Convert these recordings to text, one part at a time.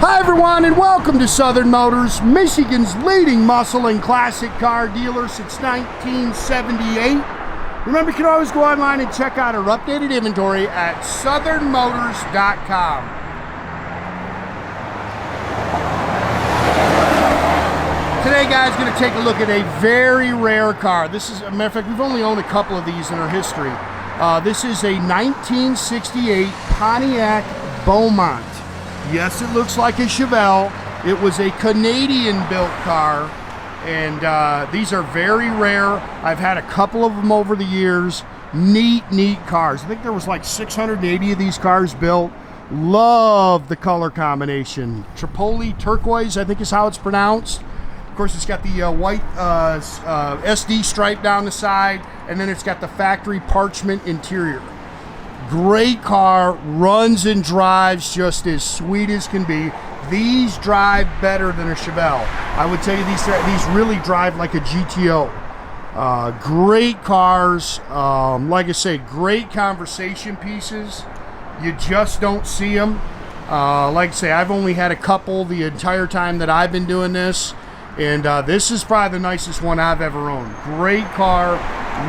Hi everyone, and welcome to Southern Motors, Michigan's leading muscle and classic car dealer since 1978. Remember, you can always go online and check out our updated inventory at southernmotors.com. Today, guys, going to take a look at a very rare car. This is, a matter of fact, we've only owned a couple of these in our history. This is a 1968 Pontiac Beaumont. Yes, it looks like a Chevelle. It was a Canadian-built car, and these are very rare. I've had a couple of them over the years. Neat cars. I think there was like 680 of these cars built. Love the color combination. Tripoli turquoise, I think is how it's pronounced. Of course, it's got the white SD stripe down the side, and then it's got the factory Parchment interior. Great car, runs and drives just as sweet as can be. These drive better than a Chevelle. I would tell you these really drive like a GTO. Great cars, like I say, great conversation pieces. You just don't see them. Like I say, I've only had a couple the entire time that I've been doing this. And this is probably the nicest one I've ever owned. Great car,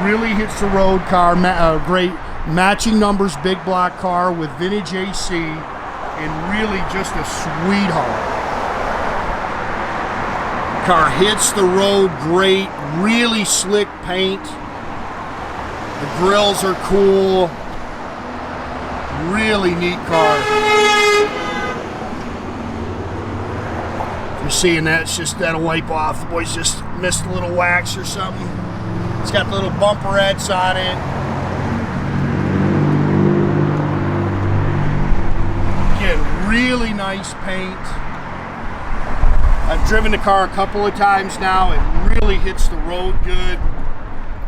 really hits the road car, great matching numbers, big block car with vintage AC, and really just a sweetheart. Car hits the road great, really slick paint. The grills are cool. Really neat car. You're seeing that, it's just that'll wipe off. The boys just missed a little wax or something. It's got the little bumperettes on it. Again, really nice paint. I've driven the car a couple of times now. It really hits the road good.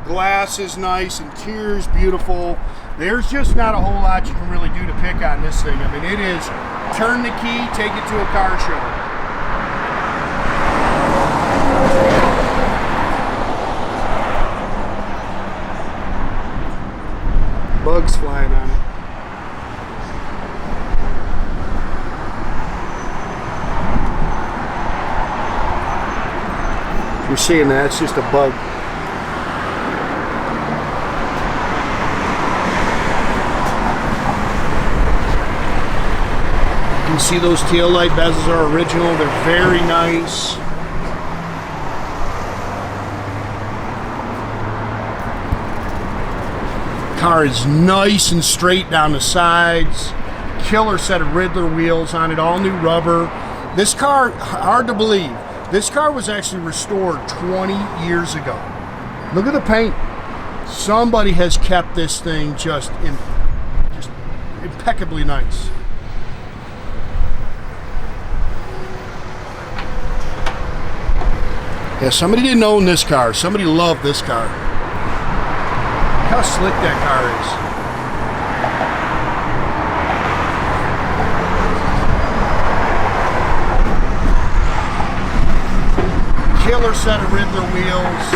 Glass is nice, interior's beautiful. There's just not a whole lot you can really do to pick on this thing. I mean, it is turn the key, take it to a car show. Bugs flying on it. You're seeing that, it's just a bug. You can see those tail light bezels are original, they're very nice. Car is nice and straight down the sides. Killer set of Ridler wheels on it, all new rubber. This car, hard to believe, this car was actually restored 20 years ago. Look at the paint. Somebody has kept this thing just impeccably nice. Yeah, somebody didn't own this car. Somebody loved this car. How slick that car is. Killer set of Ridler wheels.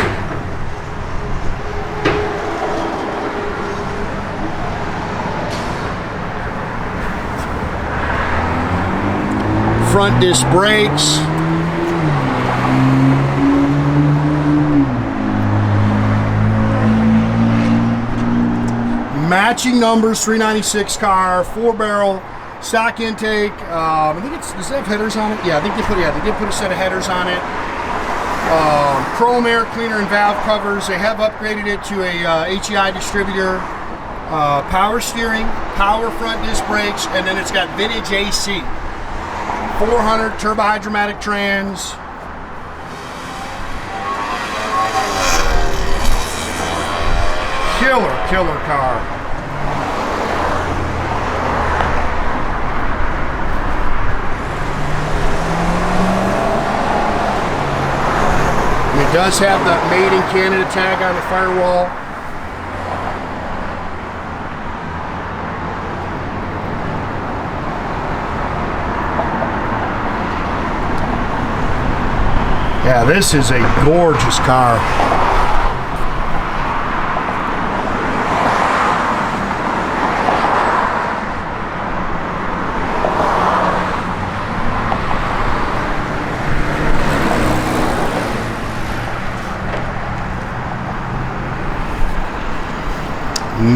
Front disc brakes. Matching numbers, 396 car, 4-barrel, stock intake. I think does it have headers on it? Yeah, I think they did put a set of headers on it. Chrome air cleaner and valve covers. They have upgraded it to a HEI distributor. Power steering, power front disc brakes, and then it's got vintage AC. 400 turbohydramatic trans. Killer car. It does have the Made in Canada tag on the firewall. Yeah, this is a gorgeous car.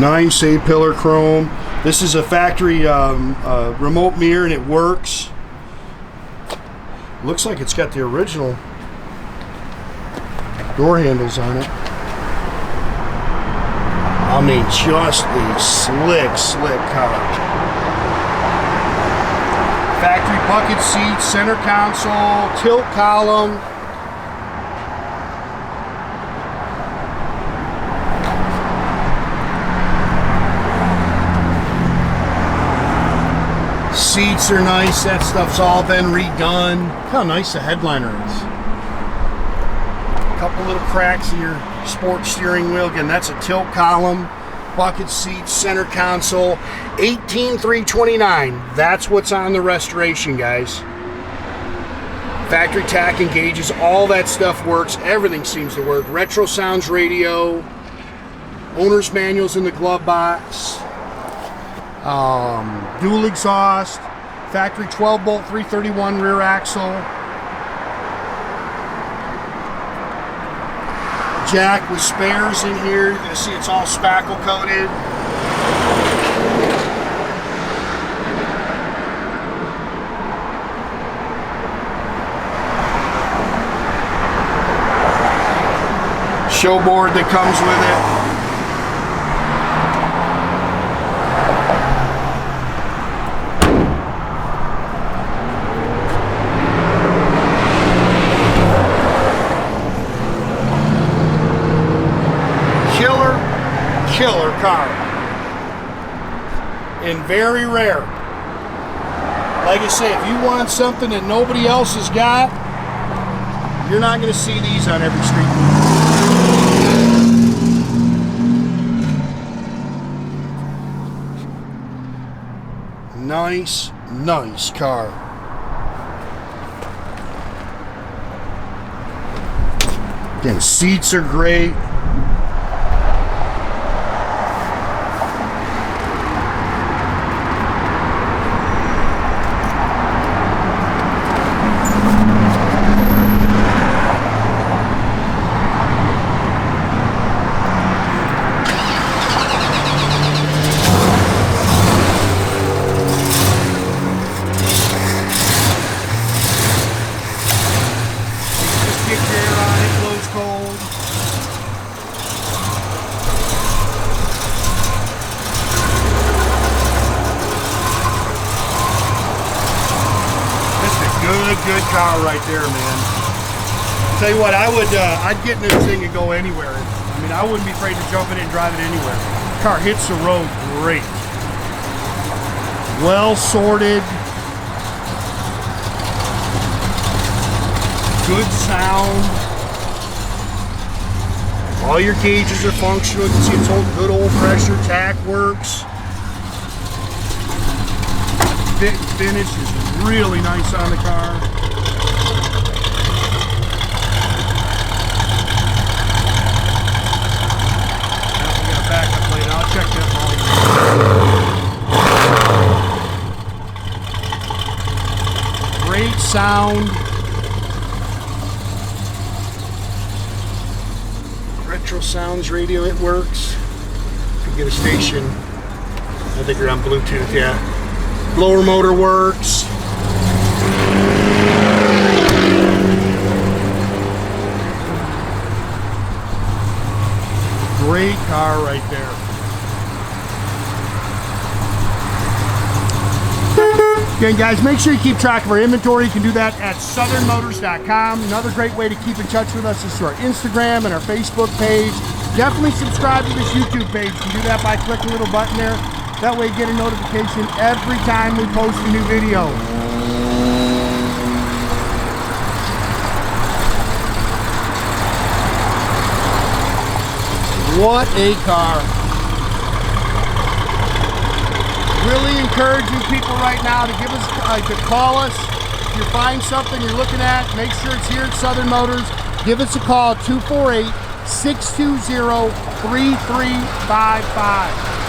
Nice A-pillar chrome. This is a factory remote mirror, and it works. Looks like it's got the original door handles on it. I mean, just a slick car. Factory bucket seats, center console, tilt column. Seats are nice. That stuff's all been redone. Look how nice the headliner is. A couple little cracks in your sport steering wheel. Again, that's a tilt column. Bucket seats, center console. 18,329. That's what's on the restoration, guys. Factory tach engages. All that stuff works. Everything seems to work. Retro Sounds radio. Owner's manuals in the glove box. Dual exhaust, factory 12 bolt 331 rear axle, jack with spares in here. You're gonna see it's all spackle coated. Showboard that comes with it. Killer car, and very rare. Like I say, if you want something that nobody else has got, you're not going to see these on every street. Nice car. Again, seats are great. Good car right there, man. Tell you what, I'd get in this thing and go anywhere. I mean, I wouldn't be afraid to jump in it and drive it anywhere. Car hits the road great. Well sorted. Good sound. All your gauges are functional. You can see it's old, good old pressure. Tach works. Fit and finish is really nice on the car. We got a backup plate. I'll check that volume. Great sound. Retro Sounds radio, it works. You can get a station. I think you're on Bluetooth, yeah. Blower motor works. Great car right there. Again, guys, make sure you keep track of our inventory. You can do that at southernmotors.com. Another great way to keep in touch with us is through our Instagram and our Facebook page. Definitely subscribe to this YouTube page. You can do that by clicking the little button there. That way you get a notification every time we post a new video. What a car. Really encouraging people right now to give us, to call us. If you find something you're looking at, make sure it's here at Southern Motors. Give us a call, 248-620-3355.